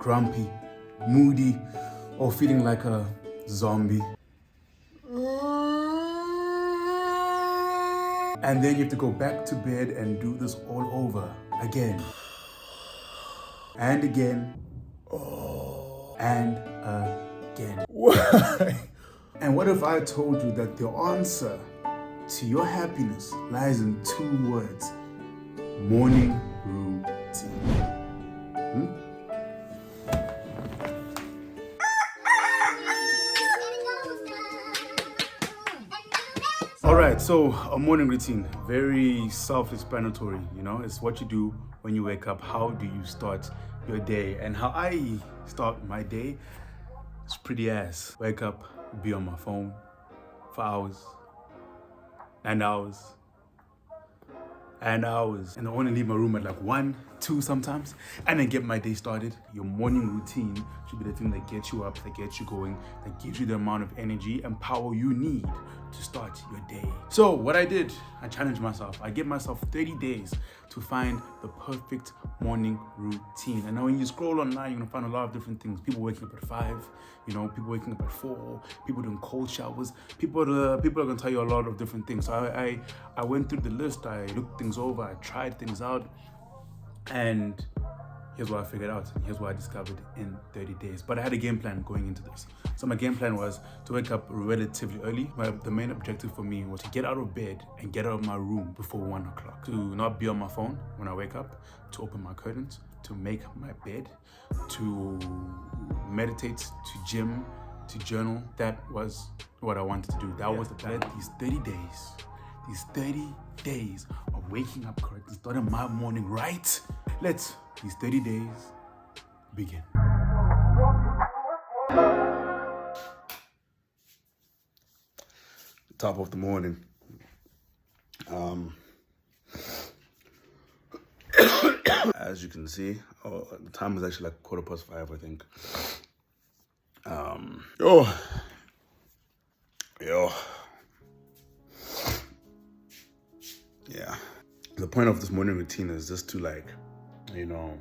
grumpy, moody, or feeling like a zombie. And then you have to go back to bed and do this all over again. And again. And again. Why? And what if I told you that the answer to your happiness lies in 2 words? Morning routine. Alright, so a morning routine, very self-explanatory, you know, it's what you do when you wake up. How do you start your day? And how I start my day is pretty ass. Wake up, be on my phone for hours and hours and hours, and I only leave my room at like 1, 2 sometimes, and then get my day started. Your morning routine should be the thing that gets you up, that gets you going, that gives you the amount of energy and power you need to start your day. So what I did, I challenged myself. I gave myself 30 days to find the perfect morning routine. And now when you scroll online, you're gonna find a lot of different things. People waking up at 5, you know, people waking up at 4, people doing cold showers. People are gonna tell you a lot of different things. So I went through the list, I looked things over, I tried things out, and here's what I figured out. Here's what I discovered in 30 days. But I had a game plan going into this. So my game plan was to wake up relatively early. The main objective for me was to get out of bed and get out of my room before 1 o'clock. To not be on my phone when I wake up, to open my curtains, to make my bed, to meditate, to gym, to journal. That was what I wanted to do. That was the plan. These 30 days of waking up correctly, starting my morning right. Let's these 30 days begin. Top of the morning. As you can see, the time is actually like 5:15, I think. Yeah. The point of this morning routine is just to, like, you know,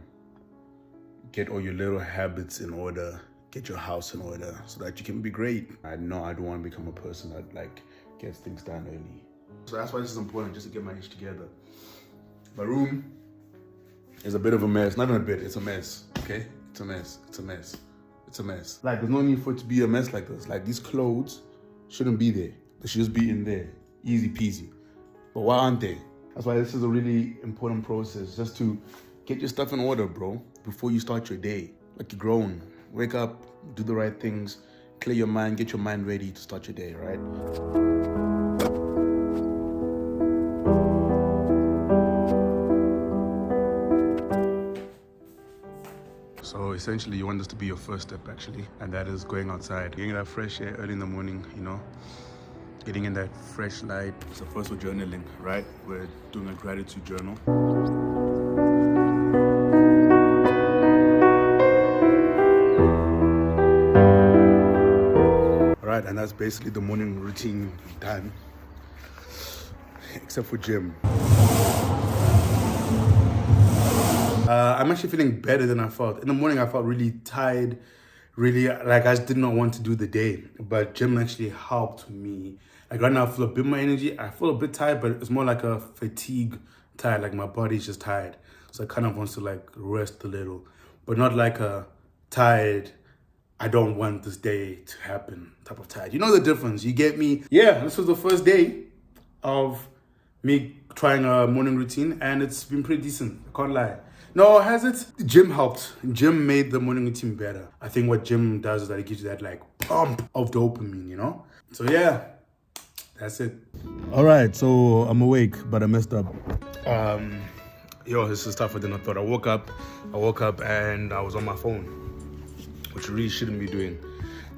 get all your little habits in order, get your house in order so that you can be great. I know I don't want to become a person that like gets things done early. So that's why this is important, just to get my ish together. My room is a bit of a mess. Not even a bit, it's a mess, okay? It's a mess, it's a mess, it's a mess. Like, there's no need for it to be a mess like this. Like, these clothes shouldn't be there. They should just be in there, easy peasy. But why aren't they? That's why this is a really important process, just to get your stuff in order, bro, before you start your day. Like, you're grown. Wake up, do the right things, clear your mind, get your mind ready to start your day, right? So essentially, you want this to be your first step, actually, and that is going outside, getting that fresh air early in the morning, you know, getting in that fresh light. So first we're journaling, right? We're doing a gratitude journal. Right, and that's basically the morning routine done, except for gym. I'm actually feeling better than I felt. In the morning, I felt really tired, really like I just did not want to do the day. But gym actually helped me. Like right now, I feel a bit more energy. I feel a bit tired, but it's more like a fatigue tired. Like my body's just tired, so it kind of wants to like rest a little, but not like a tired, I don't want this day to happen type of tired. You know the difference, you get me? Yeah, this was the first day of me trying a morning routine, and it's been pretty decent, I can't lie. No, has it? Gym helped. Gym made the morning routine better. I think what gym does is that it gives you that like pump of dopamine, you know? So yeah, that's it. All right, so I'm awake, but I messed up. This is tougher than I thought. I woke up and I was on my phone, which you really shouldn't be doing.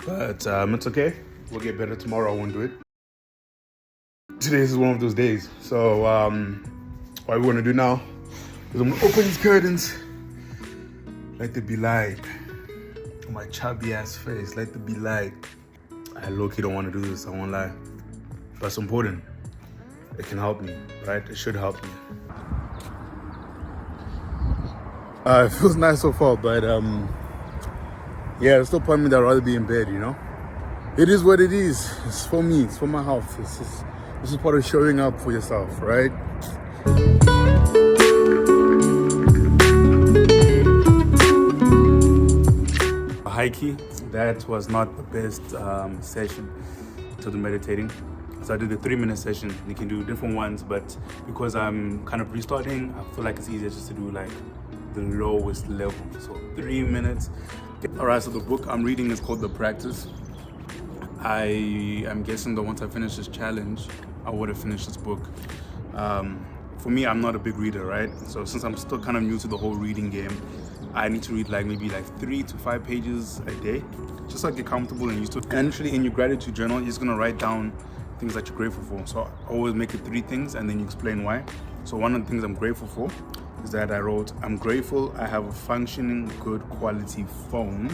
But it's okay. We'll get better tomorrow. I won't do it. Today is one of those days. So what we're gonna do now is I'm gonna open these curtains. Let there be light. On my chubby ass face, let there be light. I low-key don't want to do this, I won't lie. But it's important. It can help me, right? It should help me. It feels nice so far, but Yeah, it's still point me that I'd rather be in bed, you know? It is what it is. It's for me, it's for my health. This is part of showing up for yourself, right? Hikey, that was not the best session to the meditating. So I did a 3-minute session. You can do different ones, but because I'm kind of restarting, I feel like it's easier just to do like the lowest level. So 3 minutes. All right, so the book I'm reading is called The Practice. I am guessing that once I finish this challenge, I would have finished this book. For me, I'm not a big reader, right? So since I'm still kind of new to the whole reading game, I need to read maybe 3 to 5 pages a day, just so I get comfortable and used to it. And actually in your gratitude journal, you're just gonna write down things that you're grateful for. So I always make it 3 things and then you explain why. So one of the things I'm grateful for is that I wrote, I'm grateful I have a functioning, good quality phone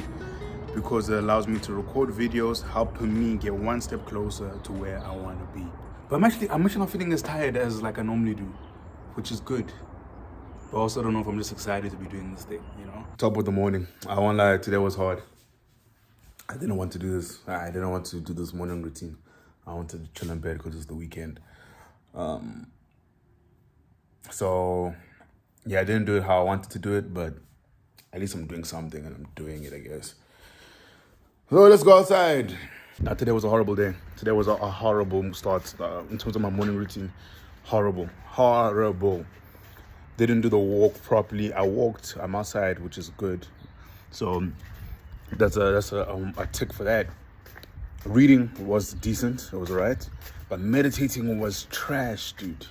because it allows me to record videos, helping me get one step closer to where I want to be. But I'm actually not feeling as tired as like I normally do, which is good. But also I don't know if I'm just excited to be doing this thing, you know? Top of the morning. I won't lie, today was hard. I didn't want to do this. I didn't want to do this morning routine. I wanted to chill in bed because it's the weekend. So yeah, I didn't do it how I wanted to do it, but at least I'm doing something and I'm doing it, I guess. So let's go outside. Now today was a horrible day. Today was a horrible start in terms of my morning routine. Horrible. Didn't do the walk properly. I'm outside, which is good. So that's a tick for that. Reading was decent, it was alright. But meditating was trash, dude.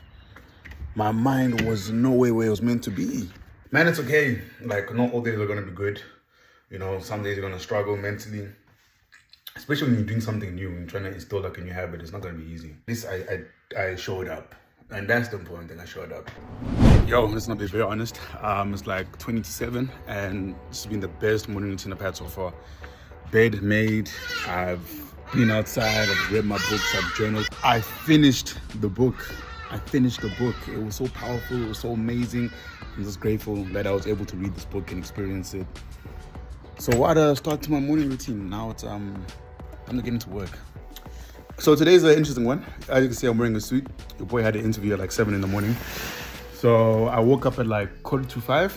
My mind was no way where it was meant to be. Man, it's okay. Like, not all days are gonna be good. You know, some days you're gonna struggle mentally. Especially when you're doing something new and trying to instill like a new habit, it's not gonna be easy. At least I showed up. And that's the important thing, I showed up. Yo, let's not be very honest. It's like 20 to 7 and this has been the best morning routine I've had so far. Bed made, I've been outside, I've read my books, I've journaled. I finished the book. It was so powerful, it was so amazing. I'm just grateful that I was able to read this book and experience it. So what a start to my morning routine. Now it's I'm getting to work. So today's an interesting one. As you can see, I'm wearing a suit. Your boy had an interview at like 7 in the morning. So I woke up at like 4:45,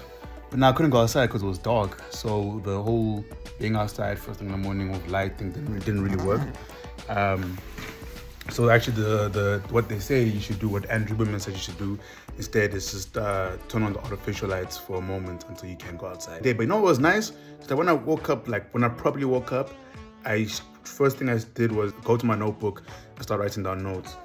but now I couldn't go outside because it was dark. So the whole being outside first thing in the morning with light thing didn't really work. So actually the what they say you should do, what Andrew Women said you should do instead is just turn on the artificial lights for a moment until you can go outside. But you know what was nice? Is that when I properly woke up, first thing I did was go to my notebook and start writing down notes.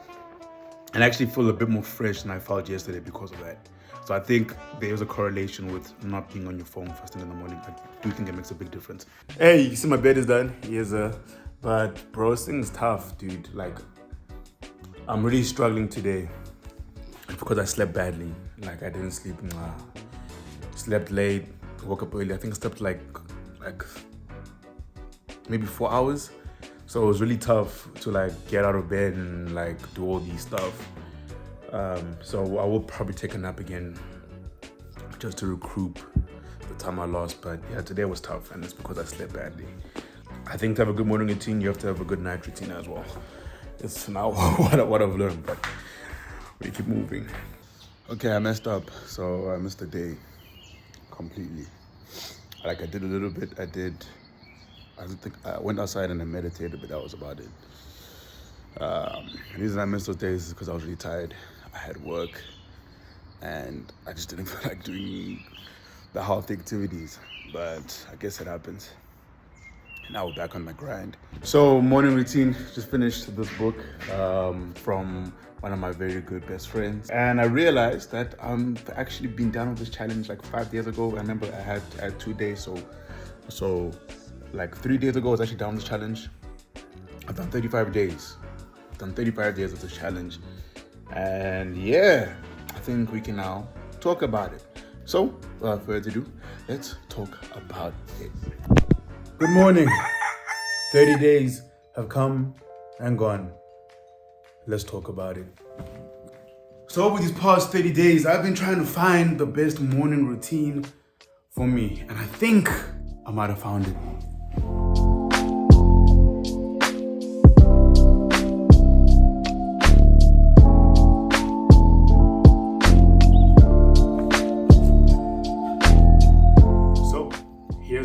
And I actually feel a bit more fresh than I felt yesterday because of that. So I think there's a correlation with not being on your phone first thing in the morning. I do think it makes a big difference. Hey, you see my bed is done? Yes, but bro, this thing is tough, dude. Like, I'm really struggling today because I slept badly. Like, I didn't sleep. Slept late, woke up early. I think I slept like maybe 4 hours. So it was really tough to like get out of bed and like do all these stuff. So I will probably take a nap again just to recoup the time I lost. But yeah, today was tough and it's because I slept badly. I think to have a good morning routine, you have to have a good night routine as well. It's now what I've learned, but we keep moving. Okay, I messed up. So I missed the day completely. Like I did a little bit, I went outside and I meditated, but that was about it. The reason I missed those days is because I was really tired. I had work and I just didn't feel like doing the healthy activities, but I guess it happens. Now we're back on my grind. So morning routine, just finished this book from one of my very good best friends. And I realized that I've actually been down on this challenge like 5 days ago. I remember I had 2 days, so like 3 days ago I was actually down this challenge. I've done 35 days. I've done 35 days of this challenge. And yeah, I think we can now talk about it. So without further ado, let's talk about it. Good morning. 30 days have come and gone. Let's talk about it. So over these past 30 days, I've been trying to find the best morning routine for me. And I think I might have found it.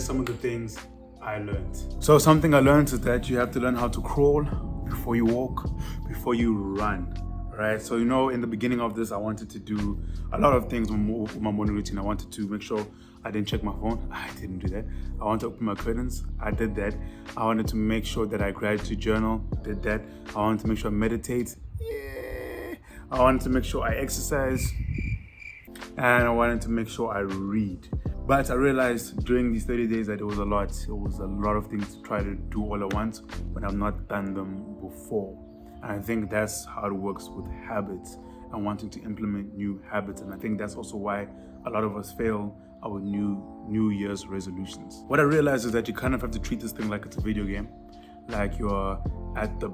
some of the things I learned. So something I learned is that you have to learn how to crawl before you walk, before you run. Right, so in the beginning of this, I wanted to do a lot of things with my morning routine. I wanted to make sure I didn't check my phone. I didn't do that. I wanted to open my curtains. I did that. I wanted to make sure that I gratitude journal. Did that. I wanted to make sure I meditate. Yeah. I wanted to make sure I exercise. And I wanted to make sure I read. But I realized during these 30 days that it was a lot. It was a lot of things to try to do all at once when I've not done them before. And I think that's how it works with habits and wanting to implement new habits. And I think that's also why a lot of us fail our New Year's resolutions. What I realized is that you kind of have to treat this thing like it's a video game. Like you're at the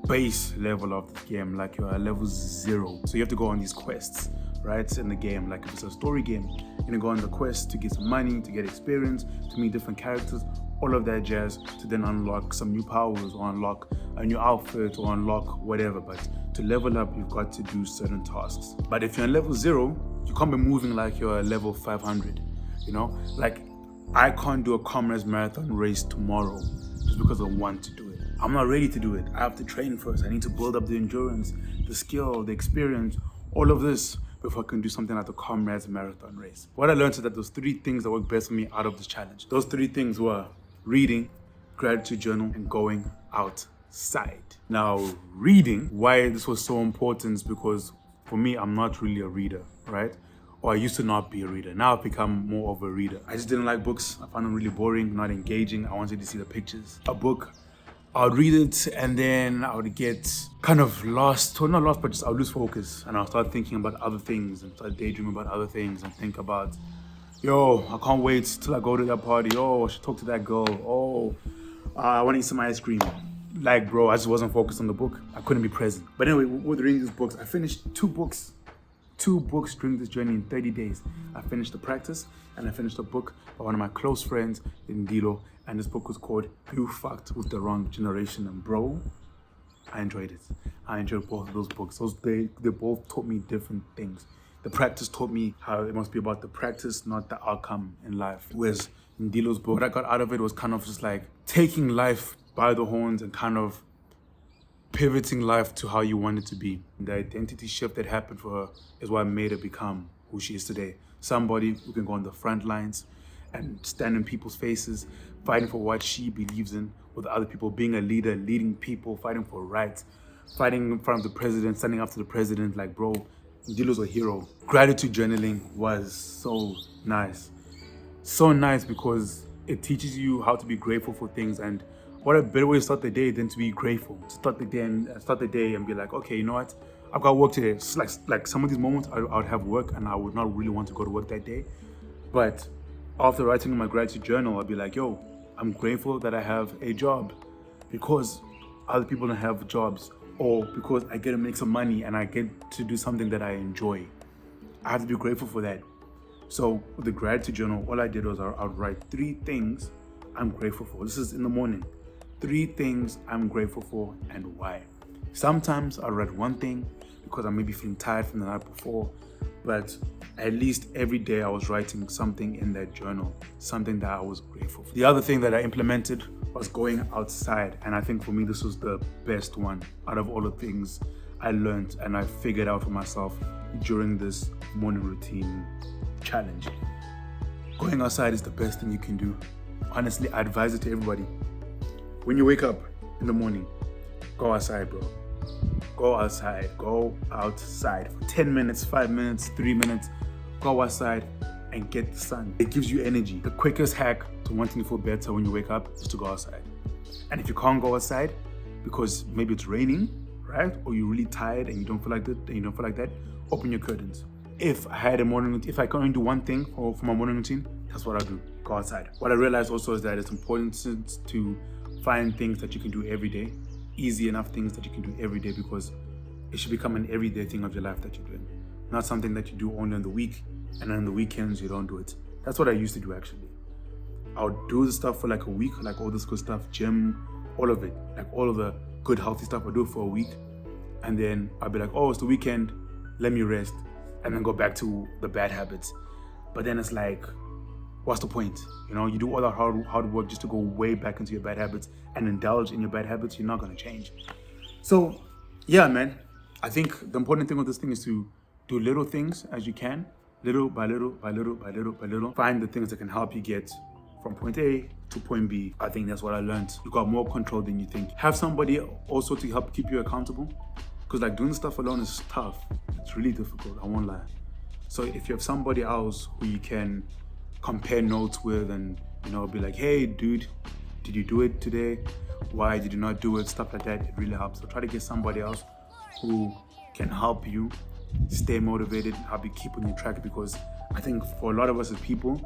base level of the game, like you're at level 0. So you have to go on these quests, right, in the game. Like if it's a story game, you're gonna go on the quest to get some money, to get experience, to meet different characters, all of that jazz, to then unlock some new powers or unlock a new outfit or unlock whatever. But to level up, you've got to do certain tasks. But if you're on level 0, you can't be moving like you're at level 500, Like I can't do a comrades marathon race tomorrow just because I want to do it. I'm not ready to do it. I have to train first. I need to build up the endurance, the skill, the experience, all of this before I can do something like the comrades marathon race. What I learned is that those 3 things that work best for me out of this challenge. Those 3 things were reading, gratitude journal, and going outside. Now, reading, why this was so important is because for me, I'm not really a reader, right? Or I used to not be a reader. Now I've become more of a reader. I just didn't like books. I found them really boring, not engaging. I wanted to see the pictures. A book, I would read it and then I would get kind of lost, or not lost, but just I would lose focus. And I'll start thinking about other things and start daydreaming about other things and think about, I can't wait till I go to that party. I should talk to that girl. I want to eat some ice cream. Like, bro, I just wasn't focused on the book. I couldn't be present. But anyway, with reading these books, I finished 2 books. 2 books during this journey in 30 days. I finished The Practice and I finished a book by one of my close friends, Antidote, and this book was called You Fucked with the Wrong Generation. And bro, I enjoyed it. I enjoyed both of those books. They both taught me different things. The Practice taught me how it must be about the practice, not the outcome in life. Whereas in Dilo's book, what I got out of it was kind of just like taking life by the horns and kind of pivoting life to how you want it to be. The identity shift that happened for her is what made her become who she is today. Somebody who can go on the front lines and stand in people's faces, fighting for what she believes in with other people, being a leader, leading people, fighting for rights, fighting in front of the president, standing up to the president. Like, bro, Dilo's a hero. Gratitude journaling was so nice. So nice because it teaches you how to be grateful for things, and what a better way to start the day than to be grateful. To start the day and be like, okay, you know what? I've got work today. It's like some of these moments I would have work and I would not really want to go to work that day. But after writing in my gratitude journal, I'll be like, I'm grateful that I have a job because other people don't have jobs, or because I get to make some money and I get to do something that I enjoy. I have to be grateful for that. So with the gratitude journal, all I did was I would write 3 things I'm grateful for. This is in the morning. 3 things I'm grateful for and why. Sometimes I'll write 1 thing because I may be feeling tired from the night before, but at least every day I was writing something in that journal, something that I was grateful for. The other thing that I implemented was going outside, and I think for me this was the best one out of all the things I learned and I figured out for myself during this morning routine challenge. Going outside is the best thing you can do. Honestly, I advise it to everybody. When you wake up in the morning, go outside, bro. Go outside. Go outside for 10 minutes, 5 minutes, 3 minutes. Go outside and get the sun. It gives you energy. The quickest hack to wanting to feel better when you wake up is to go outside. And if you can't go outside because maybe it's raining, right? Or you're really tired and you don't feel like that, open your curtains. If I can only do 1 thing for my morning routine, that's what I do. Go outside. What I realized also is that it's important to find things that you can do every day, easy enough things that you can do every day, because it should become an everyday thing of your life that you're doing, not something that you do only on the week and then on the weekends you don't do it. That's what I used to do actually. I would do the stuff for like a week, like all this good stuff, gym, all of it, like all of the good healthy stuff I do for a week, and then I'd be like, it's the weekend, let me rest, and then go back to the bad habits. But then it's like what's the point? You know, you do all that hard work just to go way back into your bad habits and indulge in your bad habits, you're not gonna change. So yeah, man, I think the important thing with this thing is to do little things as you can, little by little by little by little by little. Find the things that can help you get from point A to point B. I think that's what I learned. You got more control than you think. Have somebody also to help keep you accountable. Because like doing stuff alone is tough. It's really difficult, I won't lie. So if you have somebody else who you can compare notes with and, you know, be like, hey dude, did you do it today? Why did you not do it? Stuff like that, it really helps. So try to get somebody else who can help you stay motivated, help you keep on your track, because I think for a lot of us as people,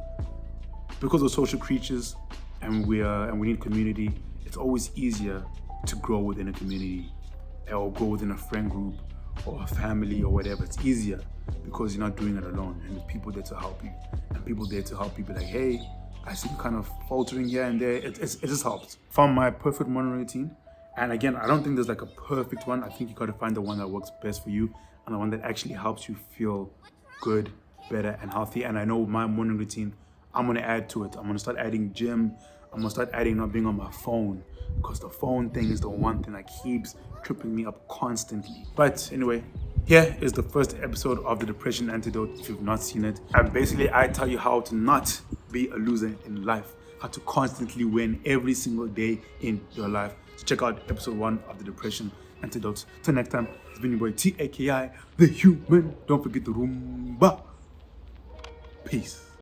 because we're social creatures and we need community, it's always easier to grow within a community or go within a friend group or a family or whatever. It's easier because you're not doing it alone and there's people there to help you and people there to help you be like, hey, I see you kind of faltering here and there. It just helps. Found my perfect morning routine. And again, I don't think there's like a perfect one. I think you got to find the one that works best for you and the one that actually helps you feel good, better, and healthy. And I know my morning routine, I'm going to add to it. I'm going to start adding gym. I'm going to start adding not being on my phone, because the phone thing is the one thing that keeps tripping me up constantly. But anyway, here is the first episode of the Depression Antidote. If you've not seen it, and basically I tell you how to not be a loser in life, how to constantly win every single day in your life. So check out episode 1 of the Depression Antidote. Till next time, it's been your boy TakiTheHuman. Don't forget the Roomba. Peace.